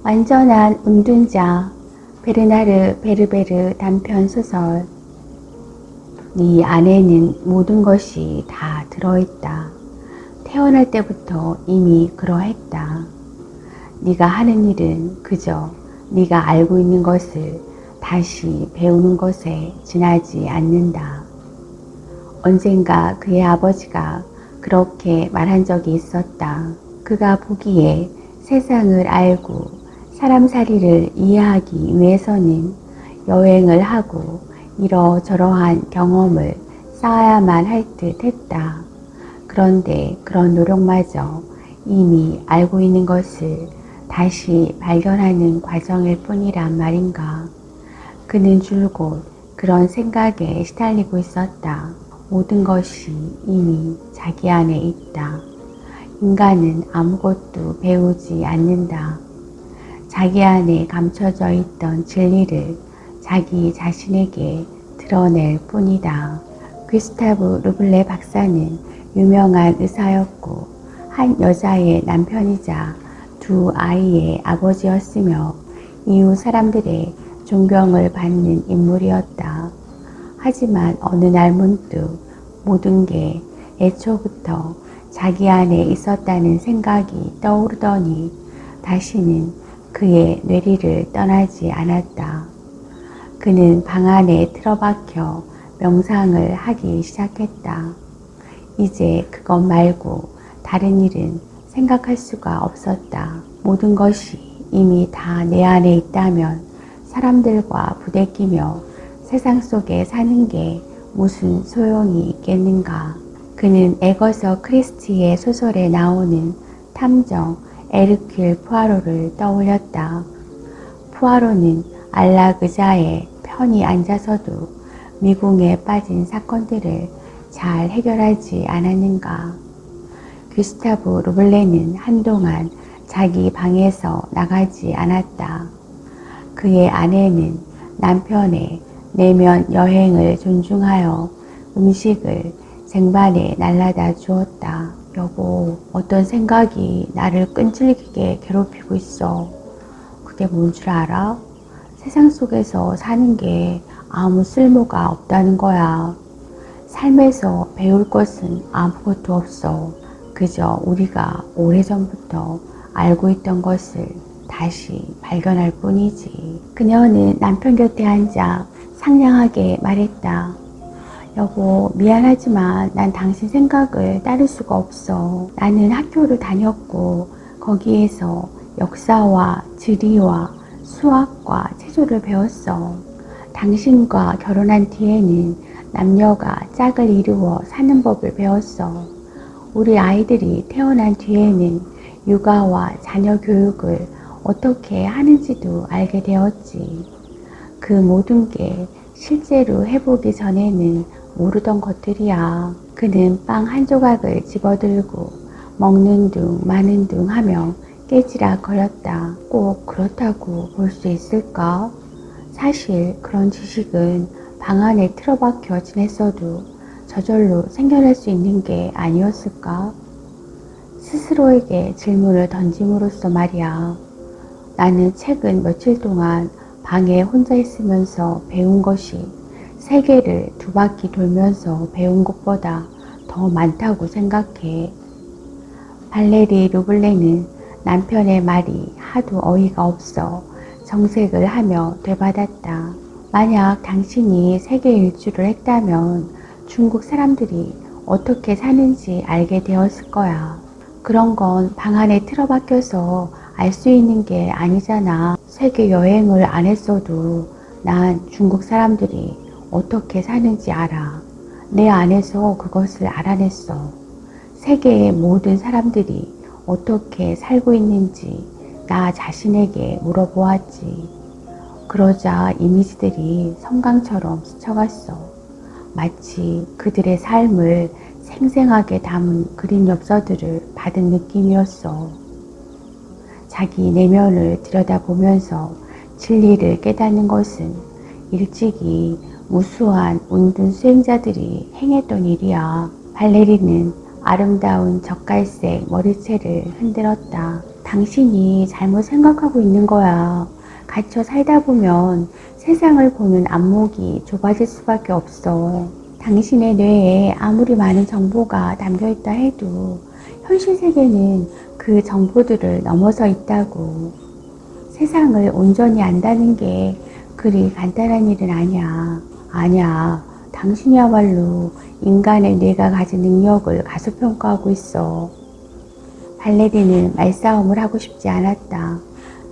완전한 운둔자 베르나르 베르베르 단편 소설. 네 안에는 모든 것이 다 들어있다. 태어날 때부터 이미 그러했다. 네가 하는 일은 그저 네가 알고 있는 것을 다시 배우는 것에 지나지 않는다. 언젠가 그의 아버지가 그렇게 말한 적이 있었다. 그가 보기에 세상을 알고 사람살이를 이해하기 위해서는 여행을 하고 이러저러한 경험을 쌓아야만 할 듯 했다. 그런데 그런 노력마저 이미 알고 있는 것을 다시 발견하는 과정일 뿐이란 말인가. 그는 줄곧 그런 생각에 시달리고 있었다. 모든 것이 이미 자기 안에 있다. 인간은 아무것도 배우지 않는다. 자기 안에 감춰져 있던 진리를 자기 자신에게 드러낼 뿐이다. 귀스타브 르블레 박사는 유명한 의사였고 한 여자의 남편이자 두 아이의 아버지였으며 이웃 사람들의 존경을 받는 인물이었다. 하지만 어느 날 문득 모든 게 애초부터 자기 안에 있었다는 생각이 떠오르더니 다시는 그의 뇌리를 떠나지 않았다. 그는 방 안에 틀어박혀 명상을 하기 시작했다. 이제 그것 말고 다른 일은 생각할 수가 없었다. 모든 것이 이미 다 내 안에 있다면 사람들과 부대끼며 세상 속에 사는 게 무슨 소용이 있겠는가. 그는 에거서 크리스티의 소설에 나오는 탐정 에르큘 푸아로를 떠올렸다. 푸아로는 안락 의자에 편히 앉아서도 미궁에 빠진 사건들을 잘 해결하지 않았는가. 귀스타브 르블레는 한동안 자기 방에서 나가지 않았다. 그의 아내는 남편의 내면 여행을 존중하여 음식을 쟁반에 날라다 주었다. 여보, 어떤 생각이 나를 끈질기게 괴롭히고 있어. 그게 뭔 줄 알아? 세상 속에서 사는 게 아무 쓸모가 없다는 거야. 삶에서 배울 것은 아무것도 없어. 그저 우리가 오래전부터 알고 있던 것을 다시 발견할 뿐이지. 그녀는 남편 곁에 앉아 상냥하게 말했다. 여보, 미안하지만 난 당신 생각을 따를 수가 없어. 나는 학교를 다녔고 거기에서 역사와 지리와 수학과 체조를 배웠어. 당신과 결혼한 뒤에는 남녀가 짝을 이루어 사는 법을 배웠어. 우리 아이들이 태어난 뒤에는 육아와 자녀 교육을 어떻게 하는지도 알게 되었지. 그 모든 게 실제로 해보기 전에는 모르던 것들이야. 그는 빵 한 조각을 집어들고 먹는 둥 마는 둥 하며 깨지락 거렸다. 꼭 그렇다고 볼 수 있을까? 사실 그런 지식은 방 안에 틀어박혀 지냈어도 저절로 생겨날 수 있는 게 아니었을까? 스스로에게 질문을 던짐으로써 말이야. 나는 최근 며칠 동안 방에 혼자 있으면서 배운 것이 세계를 두 바퀴 돌면서 배운 것보다 더 많다고 생각해. 발레리 루블레는 남편의 말이 하도 어이가 없어 정색을 하며 되받았다. 만약 당신이 세계 일주를 했다면 중국 사람들이 어떻게 사는지 알게 되었을 거야. 그런 건 방 안에 틀어박혀서 알 수 있는 게 아니잖아. 세계 여행을 안 했어도 난 중국 사람들이 어떻게 사는지 알아. 내 안에서 그것을 알아냈어. 세계의 모든 사람들이 어떻게 살고 있는지 나 자신에게 물어보았지. 그러자 이미지들이 성강처럼 스쳐갔어. 마치 그들의 삶을 생생하게 담은 그림 엽서들을 받은 느낌이었어. 자기 내면을 들여다보면서 진리를 깨닫는 것은 일찍이 무수한 운둔 수행자들이 행했던 일이야. 발레리는 아름다운 젓갈색 머리채를 흔들었다. 당신이 잘못 생각하고 있는 거야. 갇혀 살다 보면 세상을 보는 안목이 좁아질 수밖에 없어. 당신의 뇌에 아무리 많은 정보가 담겨 있다 해도 현실 세계는 그 정보들을 넘어서 있다고. 세상을 온전히 안다는 게 그리 간단한 일은 아니야. 아니야. 당신이야말로 인간의 뇌가 가진 능력을 가소평가하고 있어. 발레리는 말싸움을 하고 싶지 않았다.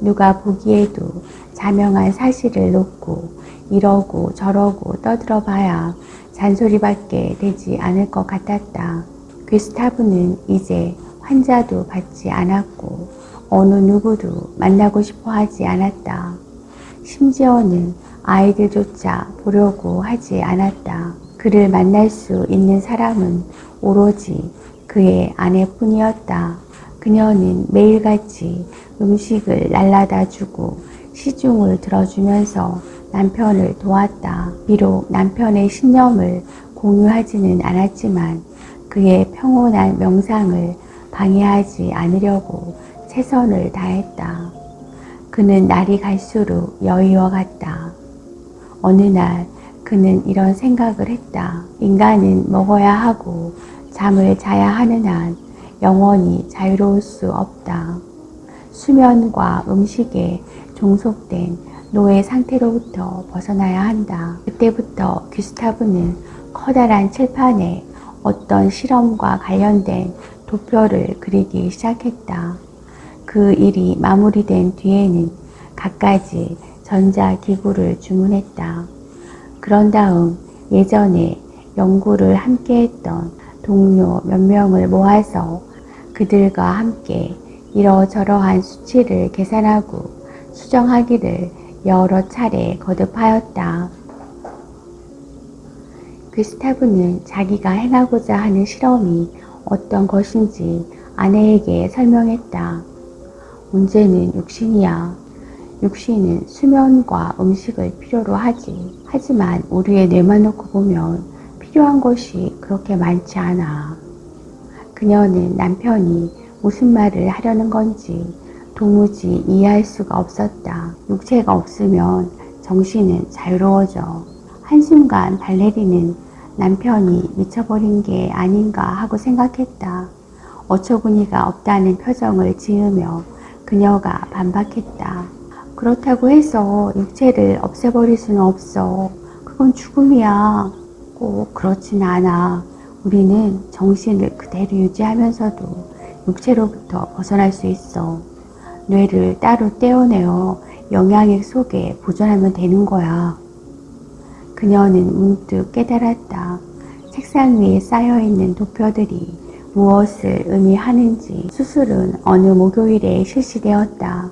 누가 보기에도 자명한 사실을 놓고 이러고 저러고 떠들어봐야 잔소리밖에 되지 않을 것 같았다. 귀스타브는 이제 환자도 받지 않았고 어느 누구도 만나고 싶어 하지 않았다. 심지어는 아이들조차 보려고 하지 않았다. 그를 만날 수 있는 사람은 오로지 그의 아내뿐이었다. 그녀는 매일같이 음식을 날라다 주고 시중을 들어주면서 남편을 도왔다. 비록 남편의 신념을 공유하지는 않았지만 그의 평온한 명상을 방해하지 않으려고 최선을 다했다. 그는 날이 갈수록 여유어갔다. 어느 날 그는 이런 생각을 했다. 인간은 먹어야 하고 잠을 자야 하는 한 영원히 자유로울 수 없다. 수면과 음식에 종속된 노예 상태로부터 벗어나야 한다. 그때부터 귀스타브는 커다란 칠판에 어떤 실험과 관련된 도표를 그리기 시작했다. 그 일이 마무리된 뒤에는 갖가지 전자기구를 주문했다. 그런 다음 예전에 연구를 함께했던 동료 몇 명을 모아서 그들과 함께 이러저러한 수치를 계산하고 수정하기를 여러 차례 거듭하였다. 귀스타브는 자기가 행하고자 하는 실험이 어떤 것인지 아내에게 설명했다. 문제는 육신이야. 육신은 수면과 음식을 필요로 하지. 하지만 우리의 뇌만 놓고 보면 필요한 것이 그렇게 많지 않아. 그녀는 남편이 무슨 말을 하려는 건지 도무지 이해할 수가 없었다. 육체가 없으면 정신은 자유로워져. 한순간 발레리는 남편이 미쳐버린 게 아닌가 하고 생각했다. 어처구니가 없다는 표정을 지으며 그녀가 반박했다. 그렇다고 해서 육체를 없애버릴 수는 없어. 그건 죽음이야. 꼭 그렇진 않아. 우리는 정신을 그대로 유지하면서도 육체로부터 벗어날 수 있어. 뇌를 따로 떼어내어 영양액 속에 보존하면 되는 거야. 그녀는 문득 깨달았다. 책상 위에 쌓여있는 도표들이 무엇을 의미하는지. 수술은 어느 목요일에 실시되었다.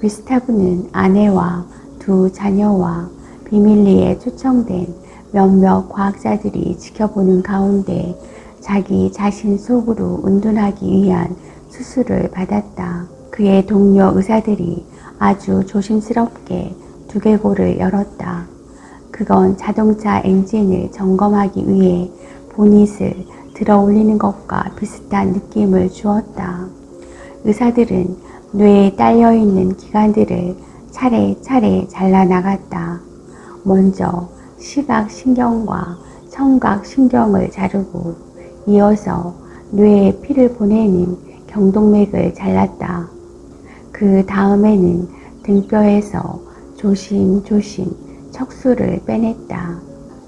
귀스타브는 아내와 두 자녀와 비밀리에 초청된 몇몇 과학자들이 지켜보는 가운데 자기 자신 속으로 은둔하기 위한 수술을 받았다. 그의 동료 의사들이 아주 조심스럽게 두개골을 열었다. 그건 자동차 엔진을 점검하기 위해 보닛을 들어 올리는 것과 비슷한 느낌을 주었다. 의사들은 뇌에 딸려있는 기관들을 차례차례 잘라나갔다. 먼저 시각신경과 청각신경을 자르고 이어서 뇌에 피를 보내는 경동맥을 잘랐다. 그 다음에는 등뼈에서 조심조심 척수를 빼냈다.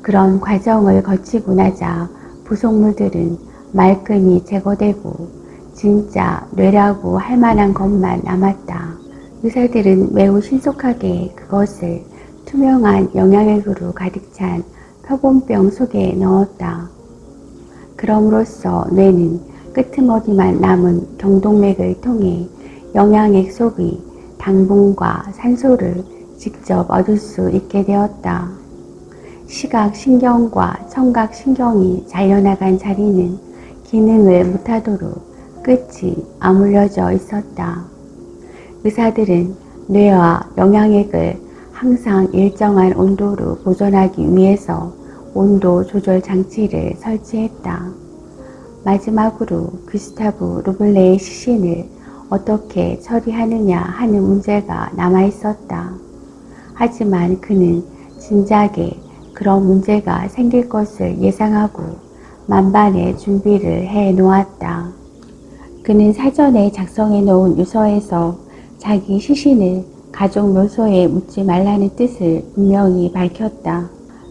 그런 과정을 거치고 나자 부속물들은 말끔히 제거되고 진짜 뇌라고 할 만한 것만 남았다. 의사들은 매우 신속하게 그것을 투명한 영양액으로 가득 찬 표본병 속에 넣었다. 그럼으로써 뇌는 끄트머리만 남은 경동맥을 통해 영양액 속의 당분과 산소를 직접 얻을 수 있게 되었다. 시각신경과 청각신경이 잘려나간 자리는 기능을 못하도록 끝이 아물려져 있었다. 의사들은 뇌와 영양액을 항상 일정한 온도로 보존하기 위해서 온도 조절 장치를 설치했다. 마지막으로 귀스타브 루블레의 시신을 어떻게 처리하느냐 하는 문제가 남아있었다. 하지만 그는 진작에 그런 문제가 생길 것을 예상하고 만반의 준비를 해 놓았다. 그는 사전에 작성해 놓은 유서에서 자기 시신을 가족 묘소에 묻지 말라는 뜻을 분명히 밝혔다.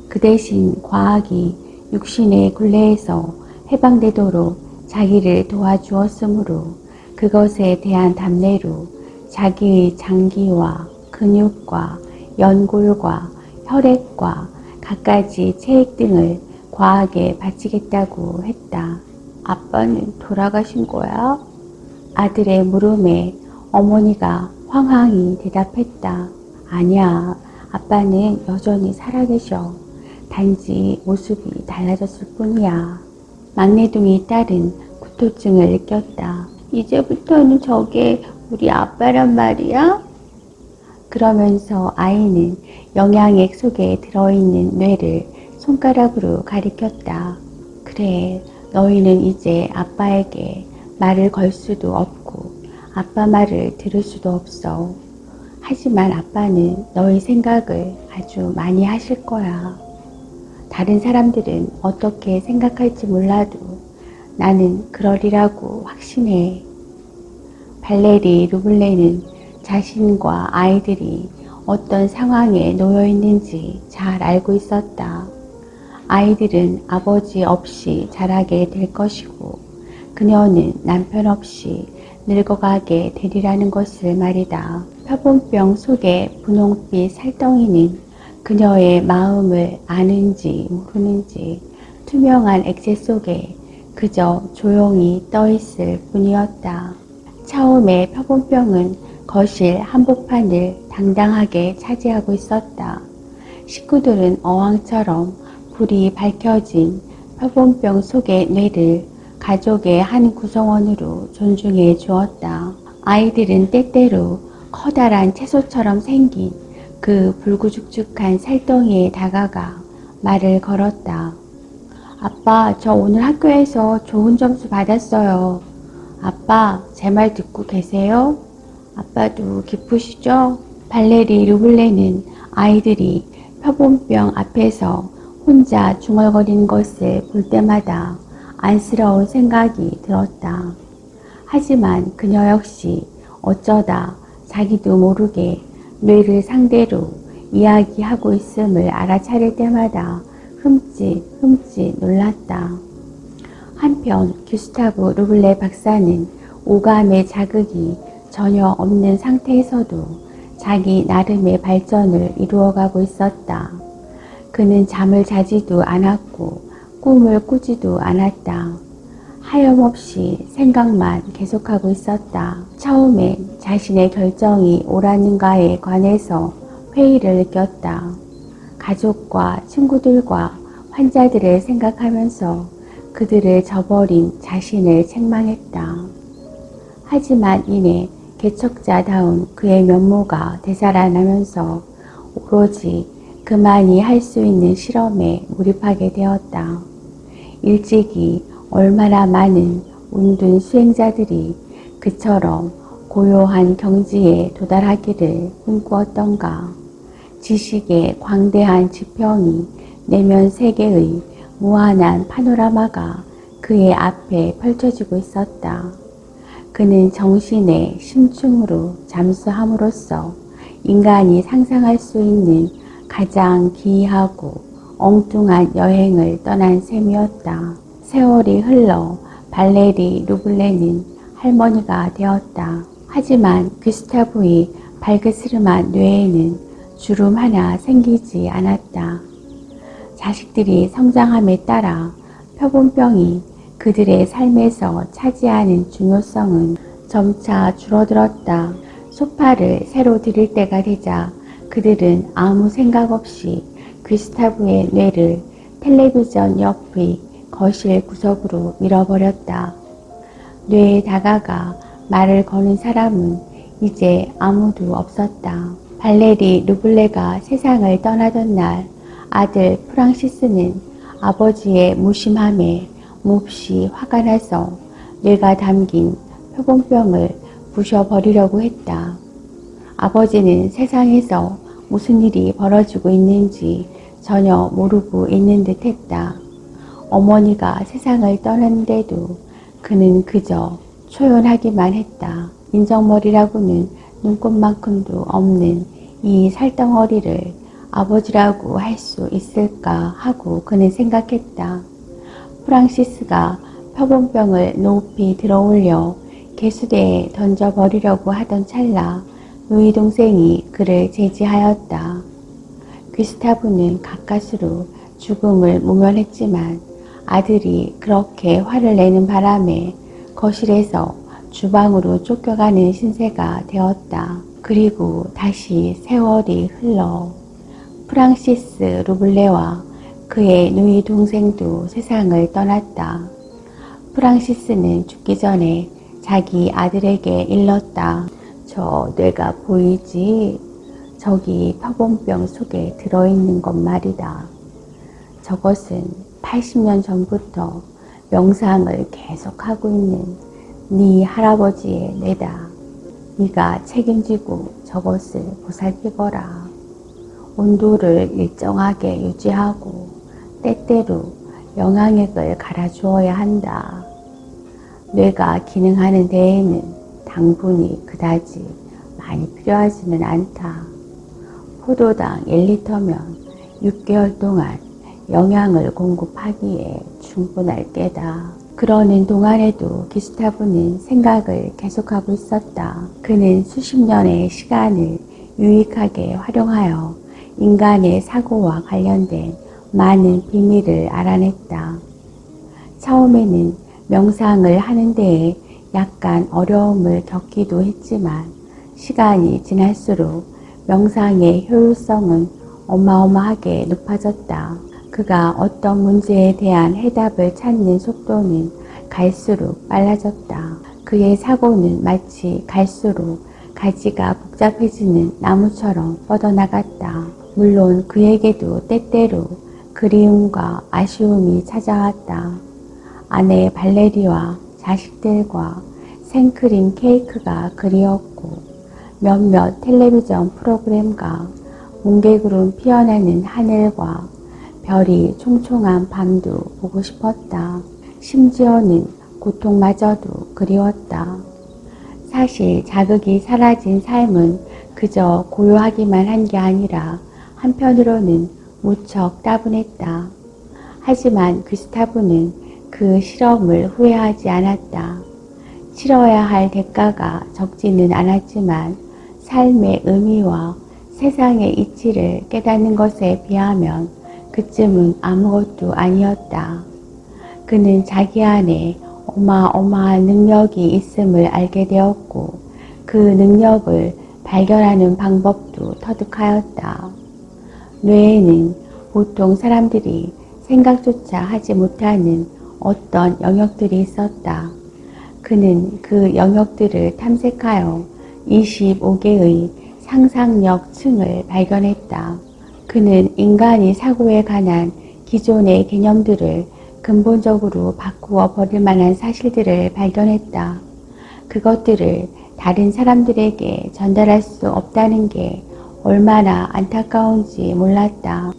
그 대신 과학이 육신의 굴레에서 해방되도록 자기를 도와주었으므로 그것에 대한 답례로 자기의 장기와 근육과 연골과 혈액과 갖가지 체액 등을 과학에 바치겠다고 했다. 아빠는 돌아가신 거야? 아들의 물음에 어머니가 황황히 대답했다. 아니야, 아빠는 여전히 살아계셔. 단지 모습이 달라졌을 뿐이야. 막내둥이 딸은 구토증을 느꼈다. 이제부터는 저게 우리 아빠란 말이야? 그러면서 아이는 영양액 속에 들어있는 뇌를 손가락으로 가리켰다. 그래, 너희는 이제 아빠에게 말을 걸 수도 없고 아빠 말을 들을 수도 없어. 하지만 아빠는 너희 생각을 아주 많이 하실 거야. 다른 사람들은 어떻게 생각할지 몰라도 나는 그러리라고 확신해. 발레리 루블레는 자신과 아이들이 어떤 상황에 놓여 있는지 잘 알고 있었다. 아이들은 아버지 없이 자라게 될 것이고 그녀는 남편 없이 늙어가게 되리라는 것을 말이다. 표본병 속의 분홍빛 살덩이는 그녀의 마음을 아는지 모르는지 투명한 액체 속에 그저 조용히 떠있을 뿐이었다. 처음에 표본병은 거실 한복판을 당당하게 차지하고 있었다. 식구들은 어항처럼 불이 밝혀진 표본병 속의 뇌를 가족의 한 구성원으로 존중해 주었다. 아이들은 때때로 커다란 채소처럼 생긴 그 불구죽죽한 살덩이에 다가가 말을 걸었다. 아빠, 저 오늘 학교에서 좋은 점수 받았어요. 아빠, 제 말 듣고 계세요? 아빠도 기쁘시죠? 발레리 루블레는 아이들이 표본병 앞에서 혼자 중얼거리는 것을 볼 때마다 안쓰러운 생각이 들었다. 하지만 그녀 역시 어쩌다 자기도 모르게 뇌를 상대로 이야기하고 있음을 알아차릴 때마다 흠칫 놀랐다. 한편 규스타브 루블레 박사는 오감의 자극이 전혀 없는 상태에서도 자기 나름의 발전을 이루어가고 있었다. 그는 잠을 자지도 않았고 꿈을 꾸지도 않았다. 하염없이 생각만 계속하고 있었다. 처음엔 자신의 결정이 옳았는가에 관해서 회의를 느꼈다. 가족과 친구들과 환자들을 생각하면서 그들을 저버린 자신을 책망했다. 하지만 이내 개척자다운 그의 면모가 되살아나면서 오로지 그만이 할 수 있는 실험에 몰입하게 되었다. 일찍이 얼마나 많은 운둔 수행자들이 그처럼 고요한 경지에 도달하기를 꿈꾸었던가. 지식의 광대한 지평이 내면 세계의 무한한 파노라마가 그의 앞에 펼쳐지고 있었다. 그는 정신의 심층으로 잠수함으로써 인간이 상상할 수 있는 가장 기이하고 엉뚱한 여행을 떠난 셈이었다. 세월이 흘러 발레리 루블레는 할머니가 되었다. 하지만 귀스타브의 발그스름한 뇌에는 주름 하나 생기지 않았다. 자식들이 성장함에 따라 표본병이 그들의 삶에서 차지하는 중요성은 점차 줄어들었다. 소파를 새로 들일 때가 되자 그들은 아무 생각 없이 귀스타브의 뇌를 텔레비전 옆의 거실 구석으로 밀어버렸다. 뇌에 다가가 말을 거는 사람은 이제 아무도 없었다. 발레리 루블레가 세상을 떠나던 날 아들 프랑시스는 아버지의 무심함에 몹시 화가 나서 뇌가 담긴 표본병을 부셔버리려고 했다. 아버지는 세상에서 무슨 일이 벌어지고 있는지 전혀 모르고 있는 듯 했다. 어머니가 세상을 떠났는데도 그는 그저 초연하기만 했다. 인정머리라고는 눈곱만큼도 없는 이 살덩어리를 아버지라고 할 수 있을까 하고 그는 생각했다. 프랑시스가 표본병을 높이 들어올려 개수대에 던져버리려고 하던 찰나 누이 동생이 그를 제지하였다. 귀스타브는 가까스로 죽음을 모면했지만 아들이 그렇게 화를 내는 바람에 거실에서 주방으로 쫓겨가는 신세가 되었다. 그리고 다시 세월이 흘러 프랑시스 루블레와 그의 누이 동생도 세상을 떠났다. 프랑시스는 죽기 전에 자기 아들에게 일렀다. 저 뇌가 보이지? 저기 표본병 속에 들어있는 것 말이다. 저것은 80년 전부터 명상을 계속하고 있는 네 할아버지의 뇌다. 네가 책임지고 저것을 보살피거라. 온도를 일정하게 유지하고 때때로 영양액을 갈아주어야 한다. 뇌가 기능하는 데에는 당분이 그다지 많이 필요하지는 않다. 포도당 1리터면 6개월 동안 영양을 공급하기에 충분할 게다. 그러는 동안에도 기스타브는 생각을 계속하고 있었다. 그는 수십 년의 시간을 유익하게 활용하여 인간의 사고와 관련된 많은 비밀을 알아냈다. 처음에는 명상을 하는 데에 약간 어려움을 겪기도 했지만 시간이 지날수록 명상의 효율성은 어마어마하게 높아졌다. 그가 어떤 문제에 대한 해답을 찾는 속도는 갈수록 빨라졌다. 그의 사고는 마치 갈수록 가지가 복잡해지는 나무처럼 뻗어나갔다. 물론 그에게도 때때로 그리움과 아쉬움이 찾아왔다. 아내 발레리와 자식들과 생크림 케이크가 그리웠고 몇몇 텔레비전 프로그램과 뭉게구름 피어나는 하늘과 별이 총총한 밤도 보고 싶었다. 심지어는 고통마저도 그리웠다. 사실 자극이 사라진 삶은 그저 고요하기만 한 게 아니라 한편으로는 무척 따분했다. 하지만 귀스타브는 그 실험을 후회하지 않았다. 치러야 할 대가가 적지는 않았지만 삶의 의미와 세상의 이치를 깨닫는 것에 비하면 그쯤은 아무것도 아니었다. 그는 자기 안에 어마어마한 능력이 있음을 알게 되었고 그 능력을 발견하는 방법도 터득하였다. 뇌에는 보통 사람들이 생각조차 하지 못하는 어떤 영역들이 있었다. 그는 그 영역들을 탐색하여 25개의 상상력 층을 발견했다. 그는 인간이 사고에 관한 기존의 개념들을 근본적으로 바꾸어 버릴 만한 사실들을 발견했다. 그것들을 다른 사람들에게 전달할 수 없다는 게 얼마나 안타까운지 몰랐다.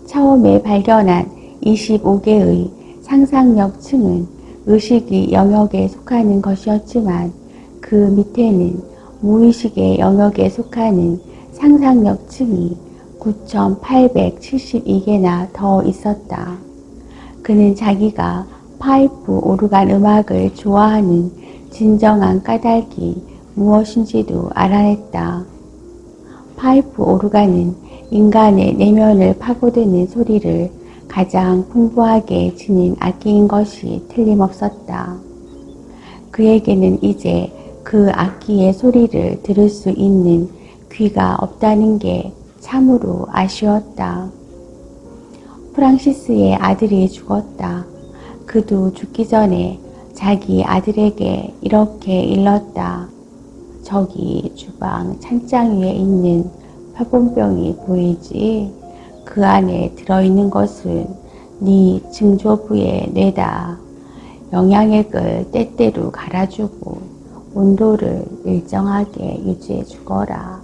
처음에 발견한 25개의 상상력 층은 의식의 영역에 속하는 것이었지만 그 밑에는 무의식의 영역에 속하는 상상력 층이 9,872개나 더 있었다. 그는 자기가 파이프 오르간 음악을 좋아하는 진정한 까닭이 무엇인지도 알아냈다. 파이프 오르간은 인간의 내면을 파고드는 소리를 가장 풍부하게 지닌 악기인 것이 틀림없었다. 그에게는 이제 그 악기의 소리를 들을 수 있는 귀가 없다는 게 참으로 아쉬웠다. 프랑시스의 아들이 죽었다. 그도 죽기 전에 자기 아들에게 이렇게 일렀다. 저기 주방 찬장 위에 있는 표본병이 보이지? 그 안에 들어있는 것은 네 증조부의 뇌다. 영양액을 때때로 갈아주고 온도를 일정하게 유지해 주거라.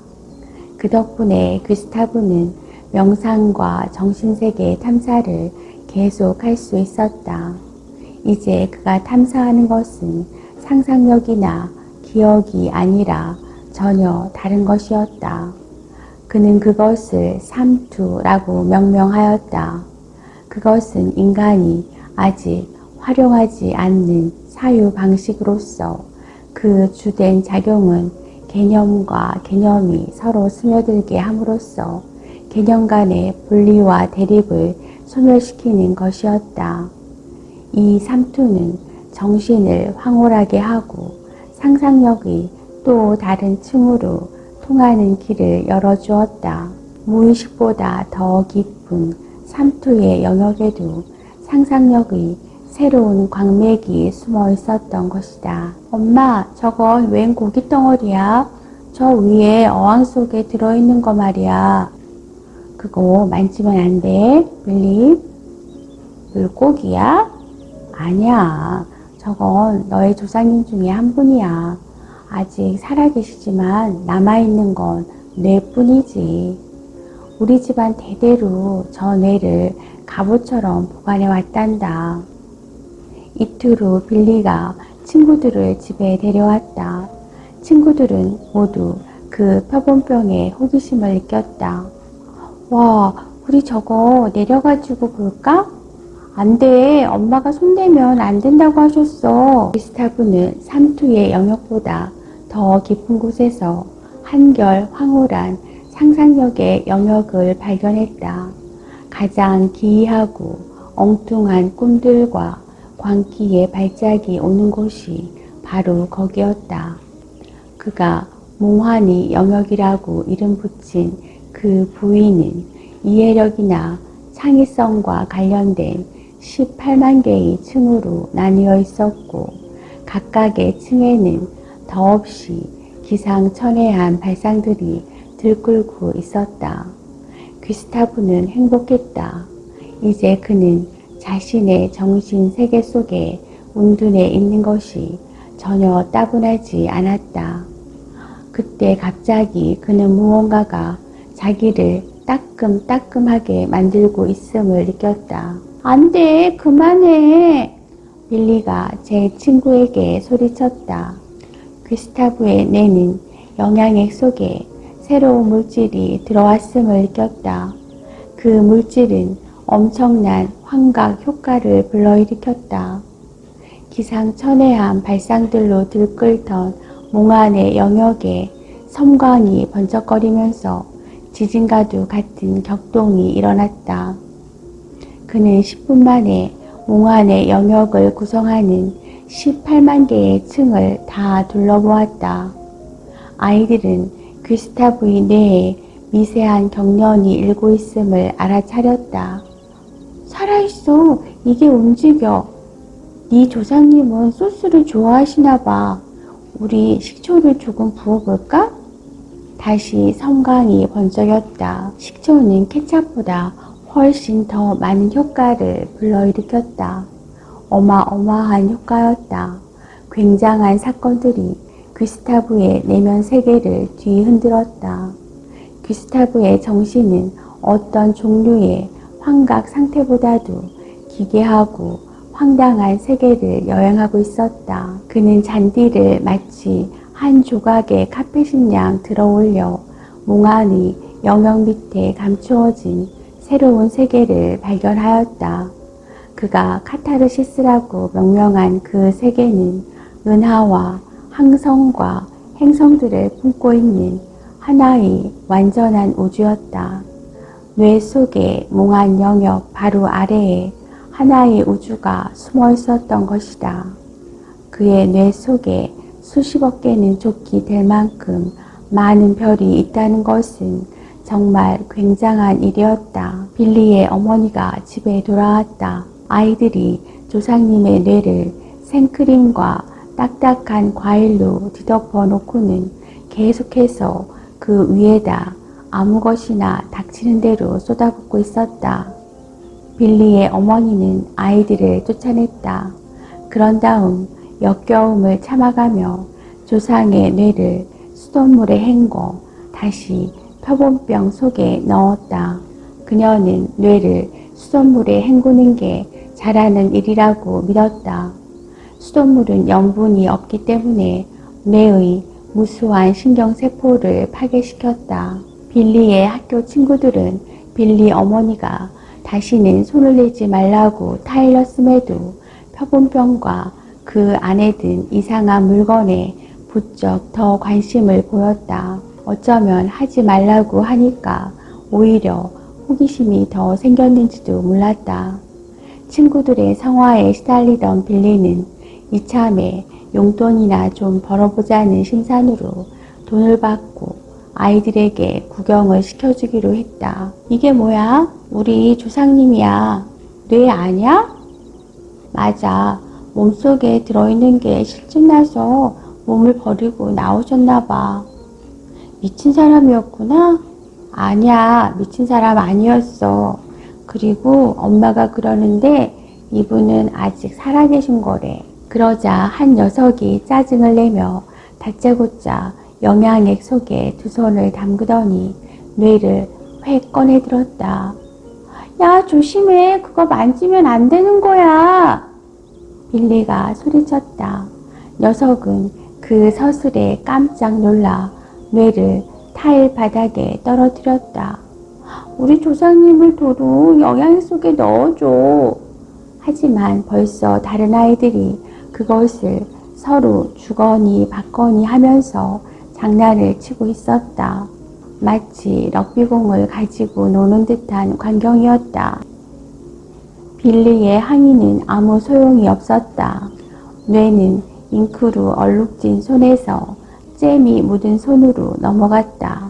그 덕분에 귀스타브는 명상과 정신세계 탐사를 계속할 수 있었다. 이제 그가 탐사하는 것은 상상력이나 기억이 아니라 전혀 다른 것이었다. 그는 그것을 삼투라고 명명하였다. 그것은 인간이 아직 활용하지 않는 사유 방식으로서 그 주된 작용은 개념과 개념이 서로 스며들게 함으로써 개념 간의 분리와 대립을 소멸시키는 것이었다. 이 삼투는 정신을 황홀하게 하고 상상력이 또 다른 층으로 통하는 길을 열어주었다. 무의식보다 더 깊은 삼투의 영역에도 상상력의 새로운 광맥이 숨어 있었던 것이다. 엄마, 저건 웬 고기 덩어리야? 저 위에 어항 속에 들어있는 거 말이야. 그거 만지면 안 돼, 빌리. 물고기야? 아니야. 저건 너의 조상님 중에 한 분이야. 아직 살아계시지만 남아있는 건 뇌뿐이지. 우리 집안 대대로 저 뇌를 갑옷처럼 보관해 왔단다. 이틀 후 빌리가 친구들을 집에 데려왔다. 친구들은 모두 그 표본병에 호기심을 느꼈다. 와, 우리 저거 내려가지고 볼까? 안 돼. 엄마가 손대면 안 된다고 하셨어. 귀스타브는 삼투의 영역보다 더 깊은 곳에서 한결 황홀한 상상력의 영역을 발견했다. 가장 기이하고 엉뚱한 꿈들과 광기의 발작이 오는 곳이 바로 거기였다. 그가 몽환이 영역이라고 이름 붙인 그 부위는 이해력이나 창의성과 관련된 18만 개의 층으로 나뉘어 있었고 각각의 층에는 더없이 기상천외한 발상들이 들끓고 있었다. 귀스타브는 행복했다. 이제 그는 자신의 정신 세계 속에 운둔해 있는 것이 전혀 따분하지 않았다. 그때 갑자기 그는 무언가가 자기를 따끔따끔하게 만들고 있음을 느꼈다. 안 돼, 그만해. 빌리가 제 친구에게 소리쳤다. 귀스타브의 뇌는 영양액 속에 새로운 물질이 들어왔음을 느꼈다. 그 물질은 엄청난 환각 효과를 불러일으켰다. 기상천외한 발상들로 들끓던 몽환의 영역에 섬광이 번쩍거리면서 지진과도 같은 격동이 일어났다. 그는 10분 만에 몽환의 영역을 구성하는 18만 개의 층을 다 둘러보았다. 아이들은 귀스타브의 뇌에 미세한 경련이 일고 있음을 알아차렸다. 살아있어. 이게 움직여. 네 조상님은 소스를 좋아하시나 봐. 우리 식초를 조금 부어볼까? 다시 섬광이 번쩍였다. 식초는 케찹보다 훨씬 더 많은 효과를 불러일으켰다. 어마어마한 효과였다. 굉장한 사건들이 귀스타브의 내면 세계를 뒤흔들었다. 귀스타브의 정신은 어떤 종류의 환각 상태보다도 기괴하고 황당한 세계를 여행하고 있었다. 그는 잔디를 마치 한 조각의 카펫인 양 들어올려 몽환의 영역 밑에 감추어진 새로운 세계를 발견하였다. 그가 카타르시스라고 명명한 그 세계는 은하와 항성과 행성들을 품고 있는 하나의 완전한 우주였다. 뇌 속의 몽환 영역 바로 아래에 하나의 우주가 숨어 있었던 것이다. 그의 뇌 속에 수십억 개는 좋게 될 만큼 많은 별이 있다는 것은 정말 굉장한 일이었다. 빌리의 어머니가 집에 돌아왔다. 아이들이 조상님의 뇌를 생크림과 딱딱한 과일로 뒤덮어 놓고는 계속해서 그 위에다 아무 것이나 닥치는 대로 쏟아붓고 있었다. 빌리의 어머니는 아이들을 쫓아냈다. 그런 다음 역겨움을 참아가며 조상의 뇌를 수돗물에 헹궈 다시 표본병 속에 넣었다. 그녀는 뇌를 수돗물에 헹구는 게 잘하는 일이라고 믿었다. 수돗물은 염분이 없기 때문에 뇌의 무수한 신경세포를 파괴시켰다. 빌리의 학교 친구들은 빌리 어머니가 다시는 손을 내지 말라고 타일렀음에도 표본병과 그 안에 든 이상한 물건에 부쩍 더 관심을 보였다. 어쩌면 하지 말라고 하니까 오히려 호기심이 더 생겼는지도 몰랐다. 친구들의 성화에 시달리던 빌리는 이참에 용돈이나 좀 벌어보자는 심산으로 돈을 받고 아이들에게 구경을 시켜주기로 했다. 이게 뭐야? 우리 조상님이야. 뇌 아냐? 맞아. 몸속에 들어있는 게 실증나서 몸을 버리고 나오셨나 봐. 미친 사람이었구나? 아니야, 미친 사람 아니었어. 그리고 엄마가 그러는데 이분은 아직 살아계신 거래. 그러자 한 녀석이 짜증을 내며 다짜고짜 영양액 속에 두 손을 담그더니 뇌를 획 꺼내 들었다. 야, 조심해. 그거 만지면 안 되는 거야. 빌리가 소리쳤다. 녀석은 그 서술에 깜짝 놀라 뇌를 타일 바닥에 떨어뜨렸다. 우리 조상님을 도로 영양액 속에 넣어줘. 하지만 벌써 다른 아이들이 그것을 서로 주거니 받거니 하면서 장난을 치고 있었다. 마치 럭비공을 가지고 노는 듯한 광경이었다. 빌리의 항의는 아무 소용이 없었다. 뇌는 잉크로 얼룩진 손에서 잼이 묻은 손으로 넘어갔다.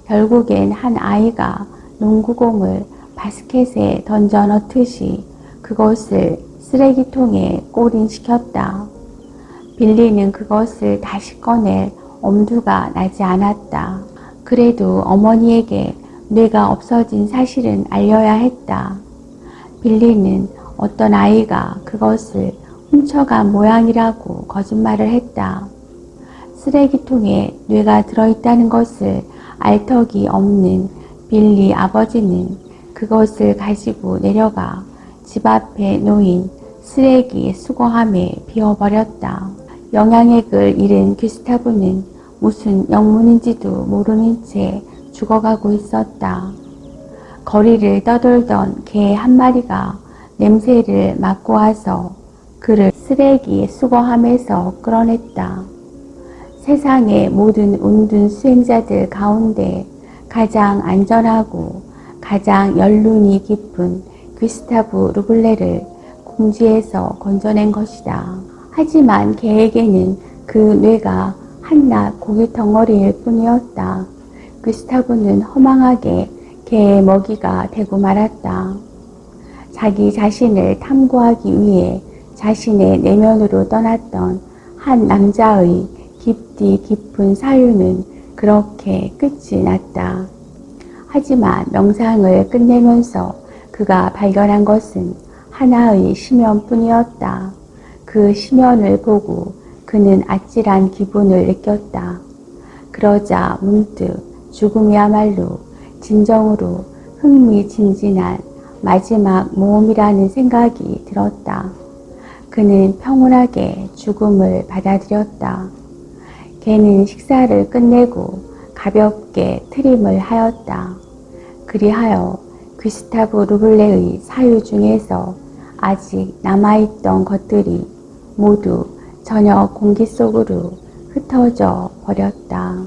결국엔 한 아이가 농구공을 바스켓에 던져 넣듯이 그것을 쓰레기통에 꼬린시켰다. 빌리는 그것을 다시 꺼낼 엄두가 나지 않았다. 그래도 어머니에게 뇌가 없어진 사실은 알려야 했다. 빌리는 어떤 아이가 그것을 훔쳐간 모양이라고 거짓말을 했다. 쓰레기통에 뇌가 들어있다는 것을 알 턱이 없는 빌리 아버지는 그것을 가지고 내려가 집 앞에 놓인 쓰레기 수거함에 비워버렸다. 영양액을 잃은 귀스타브는 무슨 영문인지도 모르는 채 죽어가고 있었다. 거리를 떠돌던 개 한 마리가 냄새를 맡고 와서 그를 쓰레기 수거함에서 끌어냈다. 세상의 모든 운둔 수행자들 가운데 가장 안전하고 가장 연륜이 깊은 귀스타브 루블레를 궁지에서 건져낸 것이다. 하지만 개에게는 그 뇌가 한낱 고기 덩어리일 뿐이었다. 귀스타브는 허망하게 개의 먹이가 되고 말았다. 자기 자신을 탐구하기 위해 자신의 내면으로 떠났던 한 남자의 깊디 깊은 사유는 그렇게 끝이 났다. 하지만 명상을 끝내면서 그가 발견한 것은 하나의 심연뿐이었다. 그 심연을 보고 그는 아찔한 기분을 느꼈다. 그러자 문득 죽음이야말로 진정으로 흥미진진한 마지막 모험이라는 생각이 들었다. 그는 평온하게 죽음을 받아들였다. 개는 식사를 끝내고 가볍게 트림을 하였다. 그리하여 귀스타브 루블레의 사유 중에서 아직 남아있던 것들이 모두 저녁 공기 속으로 흩어져 버렸다.